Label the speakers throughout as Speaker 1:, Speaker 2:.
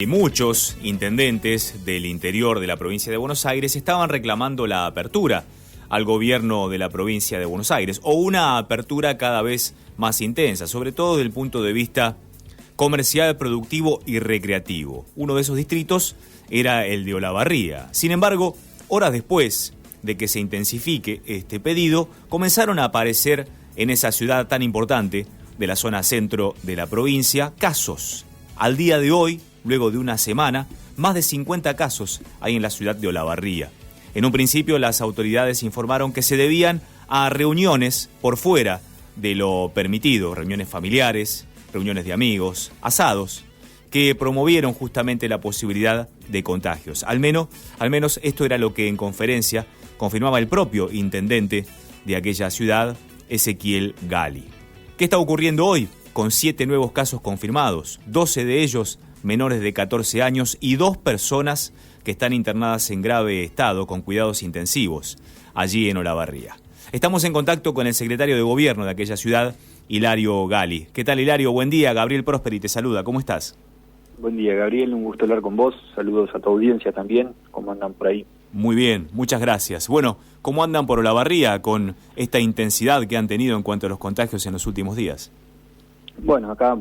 Speaker 1: Y muchos intendentes del interior de la provincia de Buenos Aires estaban reclamando la apertura al gobierno de la provincia de Buenos Aires, o una apertura cada vez más intensa, sobre todo desde el punto de vista comercial, productivo y recreativo. Uno de esos distritos era el de Olavarría. Sin embargo, horas después de que se intensifique este pedido, comenzaron a aparecer en esa ciudad tan importante de la zona centro de la provincia casos. Al día de hoy, luego de una semana, más de 50 casos hay en la ciudad de Olavarría. En un principio, las autoridades informaron que se debían a reuniones por fuera de lo permitido, reuniones familiares, reuniones de amigos, asados, que promovieron justamente la posibilidad de contagios. Al menos esto era lo que en conferencia confirmaba el propio intendente de aquella ciudad, Ezequiel Gali. ¿Qué está ocurriendo hoy? Con 7 nuevos casos confirmados, 12 de ellos menores de 14 años y 2 personas que están internadas en grave estado con cuidados intensivos allí en Olavarría. Estamos en contacto con el secretario de Gobierno de aquella ciudad, Hilario Gali. ¿Qué tal, Hilario? Buen día. Gabriel Prosperi te saluda. ¿Cómo estás?
Speaker 2: Buen día, Gabriel. Un gusto hablar con vos. Saludos a tu audiencia también. ¿Cómo andan por ahí?
Speaker 1: Muy bien, muchas gracias. Bueno, ¿cómo andan por Olavarría con esta intensidad que han tenido en cuanto a los contagios en los últimos días?
Speaker 2: Bueno, acá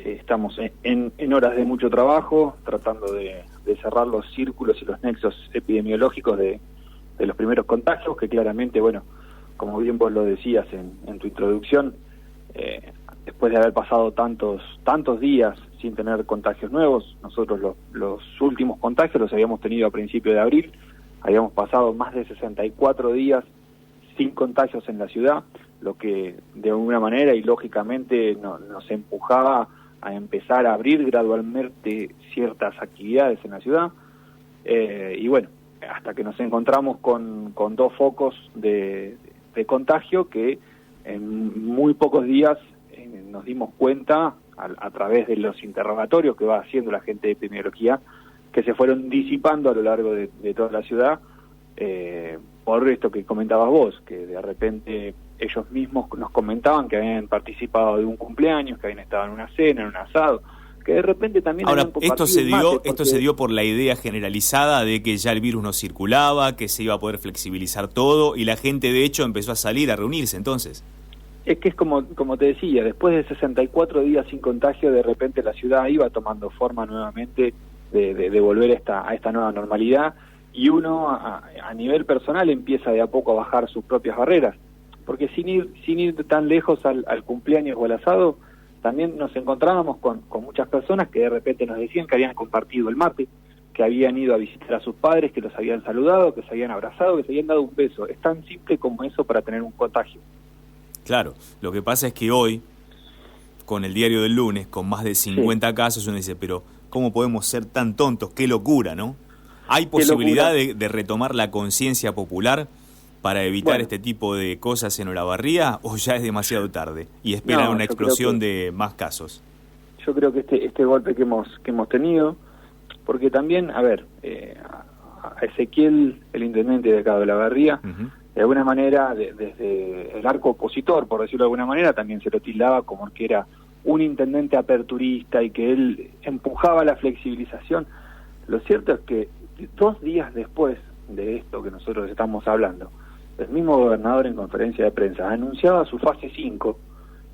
Speaker 2: estamos en horas de mucho trabajo, tratando de cerrar los círculos y los nexos epidemiológicos de los primeros contagios, que claramente, bueno, como bien vos lo decías en tu introducción, después de haber pasado tantos días sin tener contagios nuevos, nosotros los últimos contagios los habíamos tenido a principios de abril, habíamos pasado más de 64 días sin contagios en la ciudad, lo que de alguna manera y lógicamente nos empujaba a empezar a abrir gradualmente ciertas actividades en la ciudad, y bueno, hasta que nos encontramos con 2 focos de contagio que en muy pocos días nos dimos cuenta a través de los interrogatorios que va haciendo la gente de epidemiología, que se fueron disipando a lo largo de toda la ciudad, por esto que comentabas vos, que de repente ellos mismos nos comentaban que habían participado de un cumpleaños, que habían estado en una cena, en un asado, que de repente también...
Speaker 1: Ahora, esto se dio por la idea generalizada de que ya el virus no circulaba, que se iba a poder flexibilizar todo, y la gente de hecho empezó a salir, a reunirse entonces.
Speaker 2: Es que es como te decía, después de 64 días sin contagio, de repente la ciudad iba tomando forma nuevamente de volver a esta nueva normalidad, y uno a nivel personal empieza de a poco a bajar sus propias barreras, porque sin ir tan lejos al cumpleaños o al asado, también nos encontrábamos con muchas personas que de repente nos decían que habían compartido el mate, que habían ido a visitar a sus padres, que los habían saludado, que se habían abrazado, que se habían dado un beso. Es tan simple como eso para tener un contagio.
Speaker 1: Claro, lo que pasa es que hoy, con el diario del lunes, con más de 50 casos, uno dice, pero ¿cómo podemos ser tan tontos? ¡Qué locura!, ¿no? ¿Hay posibilidad de retomar la conciencia popular para evitar este tipo de cosas en Olavarría, o ya es demasiado tarde y esperan una explosión de más casos?
Speaker 2: Yo creo que este golpe que hemos tenido, porque también, a ver, a Ezequiel, el intendente de acá de Olavarría, de alguna manera, desde el arco opositor, por decirlo de alguna manera, también se lo tildaba como que era un intendente aperturista y que él empujaba la flexibilización. Lo cierto es que 2 días después de esto que nosotros estamos hablando, el mismo gobernador en conferencia de prensa anunciaba su fase 5,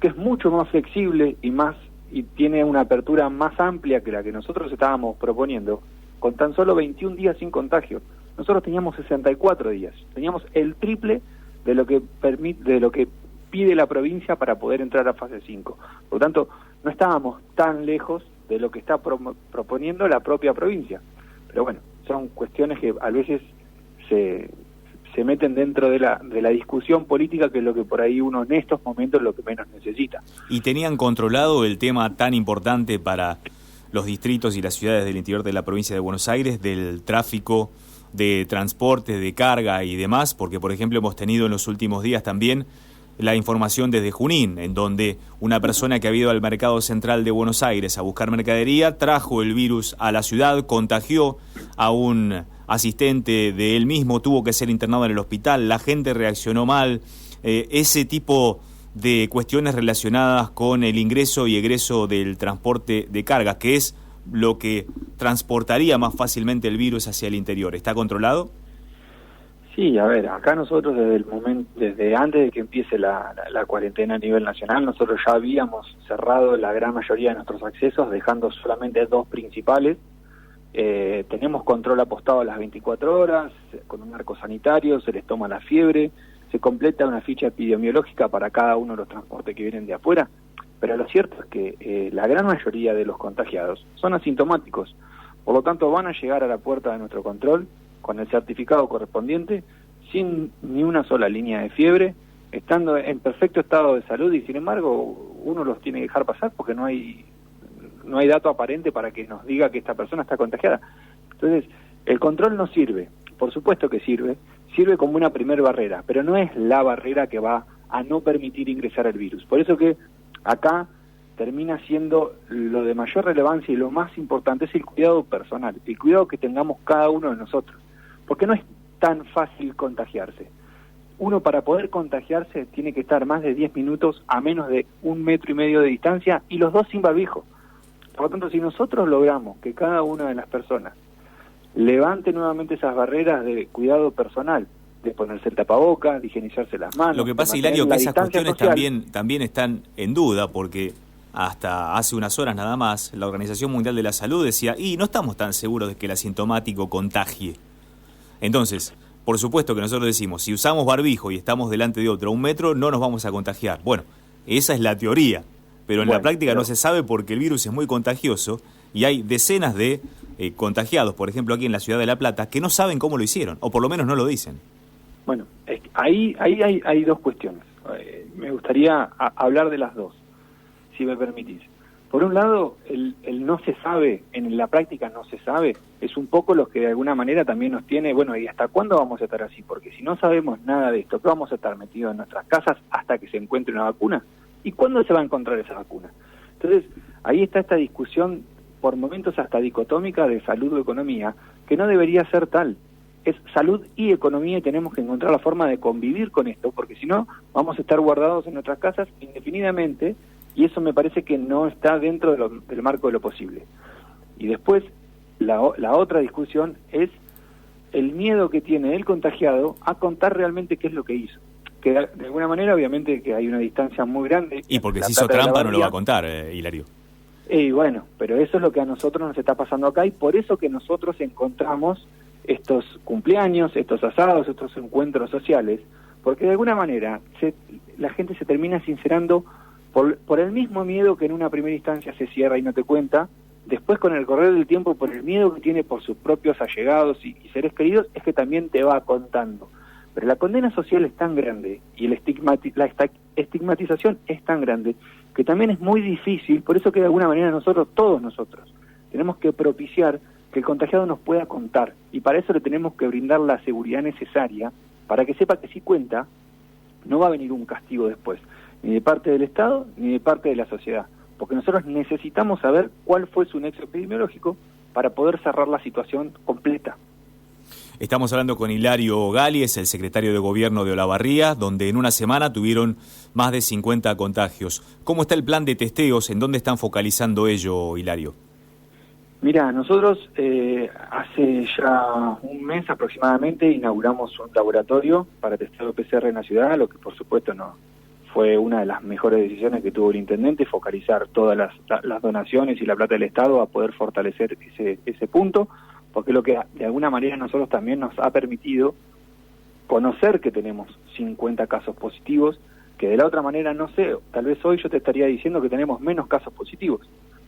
Speaker 2: que es mucho más flexible y tiene una apertura más amplia que la que nosotros estábamos proponiendo, con tan solo 21 días sin contagio. Nosotros teníamos 64 días, teníamos el triple de lo que pide la provincia para poder entrar a fase 5. Por lo tanto, no estábamos tan lejos de lo que está proponiendo la propia provincia. Pero bueno, son cuestiones que a veces se meten dentro de la discusión política, que es lo que por ahí uno en estos momentos es lo que menos necesita.
Speaker 1: ¿Y tenían controlado el tema tan importante para los distritos y las ciudades del interior de la provincia de Buenos Aires, del tráfico de transporte, de carga y demás? Porque, por ejemplo, hemos tenido en los últimos días también la información desde Junín, en donde una persona que había ido al mercado central de Buenos Aires a buscar mercadería, trajo el virus a la ciudad, contagió a un asistente de él mismo, tuvo que ser internado en el hospital, la gente reaccionó mal, ese tipo de cuestiones relacionadas con el ingreso y egreso del transporte de carga, que es lo que transportaría más fácilmente el virus hacia el interior. ¿Está controlado?
Speaker 2: Sí, a ver, acá nosotros desde antes de que empiece la cuarentena a nivel nacional, nosotros ya habíamos cerrado la gran mayoría de nuestros accesos, dejando solamente 2 principales. Tenemos control apostado a las 24 horas, con un arco sanitario, se les toma la fiebre, se completa una ficha epidemiológica para cada uno de los transportes que vienen de afuera, pero lo cierto es que la gran mayoría de los contagiados son asintomáticos, por lo tanto van a llegar a la puerta de nuestro control con el certificado correspondiente, sin ni una sola línea de fiebre, estando en perfecto estado de salud, y sin embargo uno los tiene que dejar pasar porque no hay dato aparente para que nos diga que esta persona está contagiada. Entonces, el control no sirve, por supuesto que sirve como una primer barrera, pero no es la barrera que va a no permitir ingresar el virus. Por eso que acá termina siendo lo de mayor relevancia y lo más importante es el cuidado personal, el cuidado que tengamos cada uno de nosotros, porque no es tan fácil contagiarse. Uno, para poder contagiarse, tiene que estar más de 10 minutos a menos de 1,5 metros de distancia, y los 2 sin barbijo. Por lo tanto, si nosotros logramos que cada una de las personas levante nuevamente esas barreras de cuidado personal, de ponerse el tapabocas, de higienizarse las manos...
Speaker 1: Lo que pasa, Hilario, que esas cuestiones también están en duda, porque hasta hace unas horas nada más, la Organización Mundial de la Salud decía, y no estamos tan seguros de que el asintomático contagie. Entonces, por supuesto que nosotros decimos, si usamos barbijo y estamos delante de otro a 1 metro, no nos vamos a contagiar. Bueno, esa es la teoría, pero en la práctica no se sabe, porque el virus es muy contagioso y hay decenas de contagiados, por ejemplo aquí en la ciudad de La Plata, que no saben cómo lo hicieron, o por lo menos no lo dicen.
Speaker 2: Bueno, ahí hay 2 cuestiones. Me gustaría hablar de las 2, si me permitís. Por un lado, el no se sabe, en la práctica no se sabe, es un poco lo que de alguna manera también nos tiene, bueno, ¿y hasta cuándo vamos a estar así? Porque si no sabemos nada de esto, ¿qué vamos a estar metidos en nuestras casas hasta que se encuentre una vacuna? ¿Y cuándo se va a encontrar esa vacuna? Entonces, ahí está esta discusión, por momentos hasta dicotómica, de salud o economía, que no debería ser tal. Es salud y economía, y tenemos que encontrar la forma de convivir con esto, porque si no, vamos a estar guardados en nuestras casas indefinidamente, y eso me parece que no está dentro del marco de lo posible. Y después, la otra discusión es el miedo que tiene el contagiado a contar realmente qué es lo que hizo. Que de alguna manera, obviamente, que hay una distancia muy grande.
Speaker 1: Y porque si hizo trampa no lo va a contar, Hilario.
Speaker 2: Y bueno, pero eso es lo que a nosotros nos está pasando acá, y por eso que nosotros encontramos estos cumpleaños, estos asados, estos encuentros sociales, porque de alguna manera la gente se termina sincerando por el mismo miedo que en una primera instancia se cierra y no te cuenta, después con el correr del tiempo, por el miedo que tiene por sus propios allegados y seres queridos, es que también te va contando. Pero la condena social es tan grande y la estigmatización es tan grande que también es muy difícil, por eso que de alguna manera todos nosotros, tenemos que propiciar que el contagiado nos pueda contar, y para eso le tenemos que brindar la seguridad necesaria para que sepa que si cuenta, no va a venir un castigo después, ni de parte del Estado, ni de parte de la sociedad, porque nosotros necesitamos saber cuál fue su nexo epidemiológico para poder cerrar la situación completa.
Speaker 1: Estamos hablando con Hilario Gali, es el secretario de Gobierno de Olavarría, donde en una semana tuvieron más de 50 contagios. ¿Cómo está el plan de testeos? ¿En dónde están focalizando ello, Hilario?
Speaker 2: Mira, nosotros hace ya un mes aproximadamente inauguramos un laboratorio para testeo de PCR en la ciudad, lo que por supuesto no fue una de las mejores decisiones que tuvo el intendente, focalizar todas las donaciones y la plata del Estado a poder fortalecer ese punto, porque lo que de alguna manera nosotros también nos ha permitido conocer que tenemos 50 casos positivos, que de la otra manera no sé, tal vez hoy yo te estaría diciendo que tenemos menos casos positivos,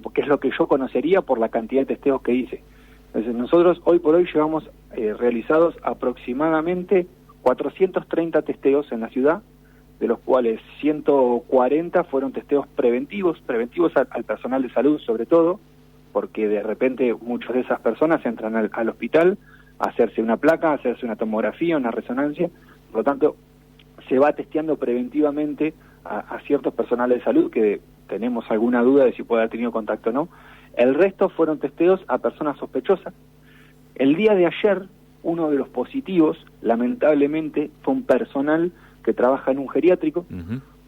Speaker 2: porque es lo que yo conocería por la cantidad de testeos que hice. Entonces nosotros hoy por hoy llevamos realizados aproximadamente 430 testeos en la ciudad, de los cuales 140 fueron testeos preventivos al personal de salud sobre todo, porque de repente muchas de esas personas entran al hospital a hacerse una placa, a hacerse una tomografía, una resonancia, por lo tanto se va testeando preventivamente a ciertos personales de salud que tenemos alguna duda de si puede haber tenido contacto o no. El resto fueron testeos a personas sospechosas. El día de ayer, uno de los positivos, lamentablemente, fue un personal que trabaja en un geriátrico.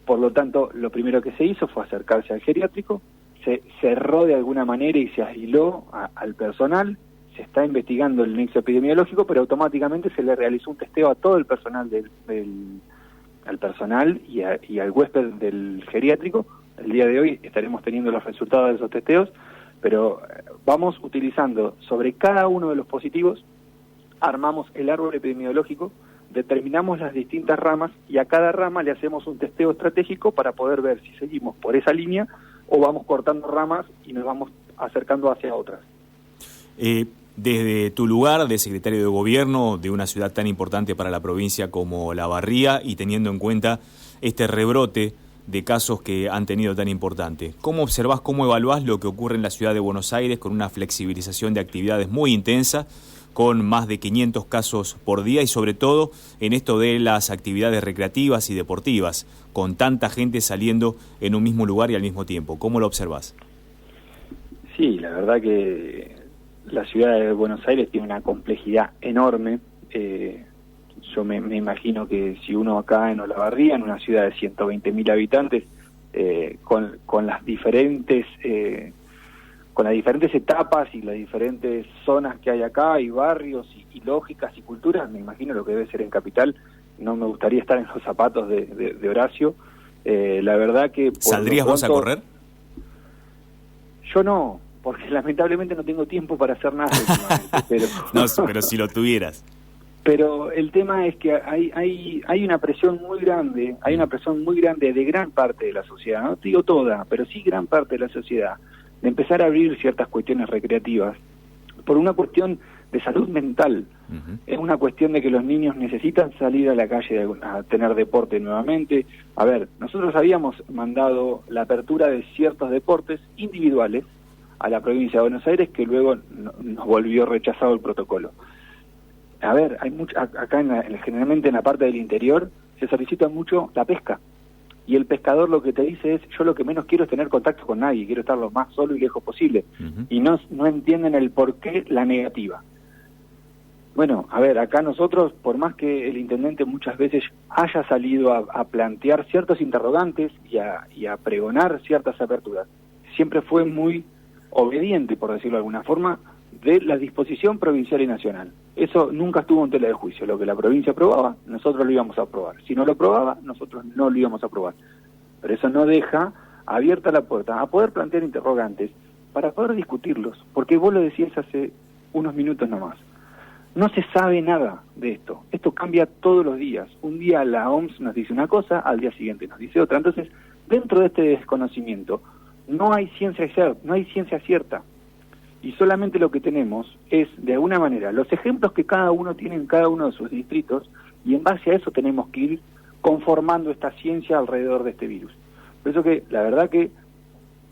Speaker 2: Por lo tanto, lo primero que se hizo fue acercarse al geriátrico, se cerró de alguna manera y se aisló al personal. Se está investigando el nexo epidemiológico, pero automáticamente se le realizó un testeo a todo el personal al personal y al huésped del geriátrico. El día de hoy estaremos teniendo los resultados de esos testeos, pero vamos utilizando sobre cada uno de los positivos, armamos el árbol epidemiológico, determinamos las distintas ramas y a cada rama le hacemos un testeo estratégico para poder ver si seguimos por esa línea o vamos cortando ramas y nos vamos acercando hacia otras.
Speaker 1: Desde tu lugar de secretario de gobierno de una ciudad tan importante para la provincia como La Barría y teniendo en cuenta este rebrote de casos que han tenido tan importante, ¿cómo observás, cómo evaluás lo que ocurre en la ciudad de Buenos Aires con una flexibilización de actividades muy intensa, con más de 500 casos por día y sobre todo en esto de las actividades recreativas y deportivas, con tanta gente saliendo en un mismo lugar y al mismo tiempo? ¿Cómo lo observás?
Speaker 2: Sí, la verdad que la ciudad de Buenos Aires tiene una complejidad enorme. Yo me imagino que si uno acá en Olavarría, en una ciudad de 120.000 habitantes, con las diferentes etapas y las diferentes zonas que hay acá, y barrios y lógicas y culturas, me imagino lo que debe ser en Capital. No me gustaría estar en los zapatos de Horacio. La verdad que...
Speaker 1: ¿Saldrías vos a correr?
Speaker 2: Yo no, porque lamentablemente no tengo tiempo para hacer nada últimamente, pero...
Speaker 1: No, pero si lo tuvieras.
Speaker 2: Pero el tema es que hay una presión muy grande, de gran parte de la sociedad, no digo toda, pero sí gran parte de la sociedad, de empezar a abrir ciertas cuestiones recreativas por una cuestión de salud mental. Es una cuestión de que los niños necesitan salir a la calle a tener deporte nuevamente. A ver, nosotros habíamos mandado la apertura de ciertos deportes individuales a la provincia de Buenos Aires, que luego nos volvió rechazado el protocolo. A ver, hay mucho, acá generalmente en la parte del interior se solicita mucho la pesca, y el pescador lo que te dice es: yo lo que menos quiero es tener contacto con nadie, quiero estar lo más solo y lejos posible. Y no entienden el por qué la negativa. Bueno, a ver, acá nosotros, por más que el intendente muchas veces haya salido a plantear ciertos interrogantes y a pregonar ciertas aperturas, siempre fue muy obediente, por decirlo de alguna forma, de la disposición provincial y nacional. Eso nunca estuvo en tela de juicio. Lo que la provincia aprobaba, nosotros lo íbamos a aprobar. Si no lo aprobaba, nosotros no lo íbamos a aprobar. Pero eso no deja abierta la puerta a poder plantear interrogantes para poder discutirlos, porque vos lo decías hace unos minutos nomás. No se sabe nada de esto. Esto cambia todos los días. Un día la OMS nos dice una cosa, al día siguiente nos dice otra. Entonces, dentro de este desconocimiento, no hay ciencia cierta. Y solamente lo que tenemos es, de alguna manera, los ejemplos que cada uno tiene en cada uno de sus distritos, y en base a eso tenemos que ir conformando esta ciencia alrededor de este virus. Por eso que, la verdad que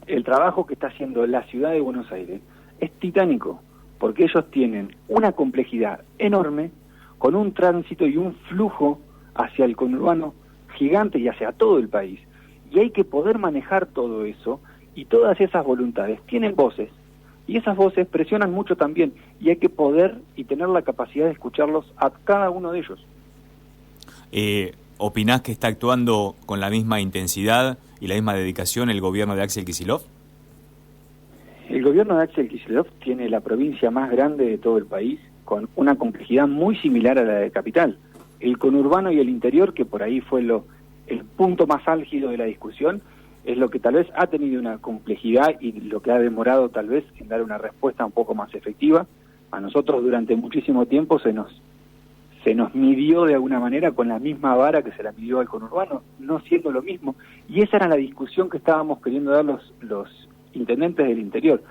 Speaker 2: el trabajo que está haciendo la ciudad de Buenos Aires es titánico, porque ellos tienen una complejidad enorme, con un tránsito y un flujo hacia el conurbano gigante y hacia todo el país. Y hay que poder manejar todo eso, y todas esas voluntades tienen voces, y esas voces presionan mucho también, y hay que poder y tener la capacidad de escucharlos a cada uno de ellos.
Speaker 1: ¿Opinás que está actuando con la misma intensidad y la misma dedicación el gobierno de Axel Kicillof?
Speaker 2: El gobierno de Axel Kicillof tiene la provincia más grande de todo el país, con una complejidad muy similar a la de Capital. El conurbano y el interior, que por ahí fue el punto más álgido de la discusión, es lo que tal vez ha tenido una complejidad y lo que ha demorado tal vez en dar una respuesta un poco más efectiva. A nosotros durante muchísimo tiempo se nos midió de alguna manera con la misma vara que se la midió al conurbano, no siendo lo mismo. Y esa era la discusión que estábamos queriendo dar los intendentes del interior,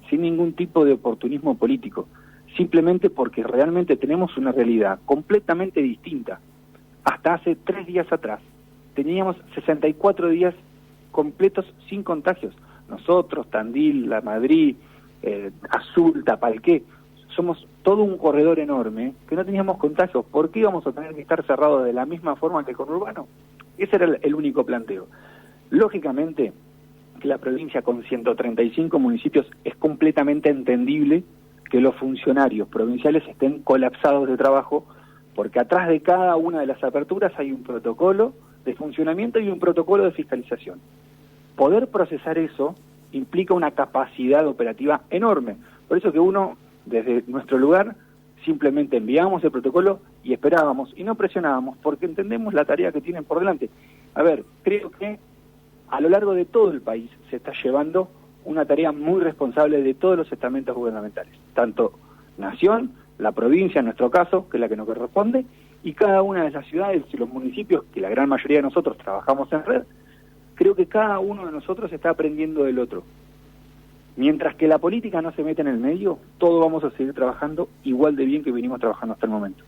Speaker 2: sin ningún tipo de oportunismo político, simplemente porque realmente tenemos una realidad completamente distinta. Hasta hace 3 días atrás teníamos 64 días completos sin contagios. Nosotros, Tandil, La Madrid, Azul, Tapalqué, somos todo un corredor enorme que no teníamos contagios. ¿Por qué íbamos a tener que estar cerrados de la misma forma que el conurbano? Ese era el único planteo. Lógicamente, que la provincia con 135 municipios es completamente entendible que los funcionarios provinciales estén colapsados de trabajo, porque atrás de cada una de las aperturas hay un protocolo de funcionamiento y un protocolo de fiscalización. Poder procesar eso implica una capacidad operativa enorme. Por eso que uno, desde nuestro lugar, simplemente enviábamos el protocolo y esperábamos y no presionábamos porque entendemos la tarea que tienen por delante. A ver, creo que a lo largo de todo el país se está llevando una tarea muy responsable de todos los estamentos gubernamentales, tanto Nación, la provincia en nuestro caso, que es la que nos corresponde, y cada una de las ciudades y los municipios, que la gran mayoría de nosotros trabajamos en red. Creo que cada uno de nosotros está aprendiendo del otro. Mientras que la política no se mete en el medio, todos vamos a seguir trabajando igual de bien que venimos trabajando hasta el momento.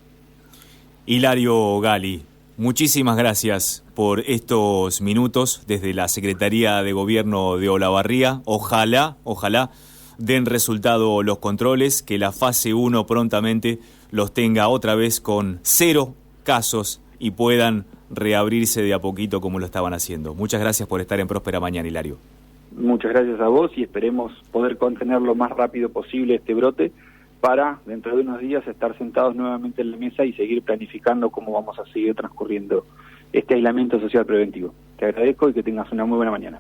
Speaker 1: Hilario Gali, muchísimas gracias por estos minutos desde la Secretaría de Gobierno de Olavarría. Ojalá den resultado los controles, que la fase 1 prontamente los tenga otra vez con 0 casos y puedan reabrirse de a poquito como lo estaban haciendo. Muchas gracias por estar en Próspera Mañana, Hilario.
Speaker 2: Muchas gracias a vos y esperemos poder contener lo más rápido posible este brote para dentro de unos días estar sentados nuevamente en la mesa y seguir planificando cómo vamos a seguir transcurriendo este aislamiento social preventivo. Te agradezco y que tengas una muy buena mañana.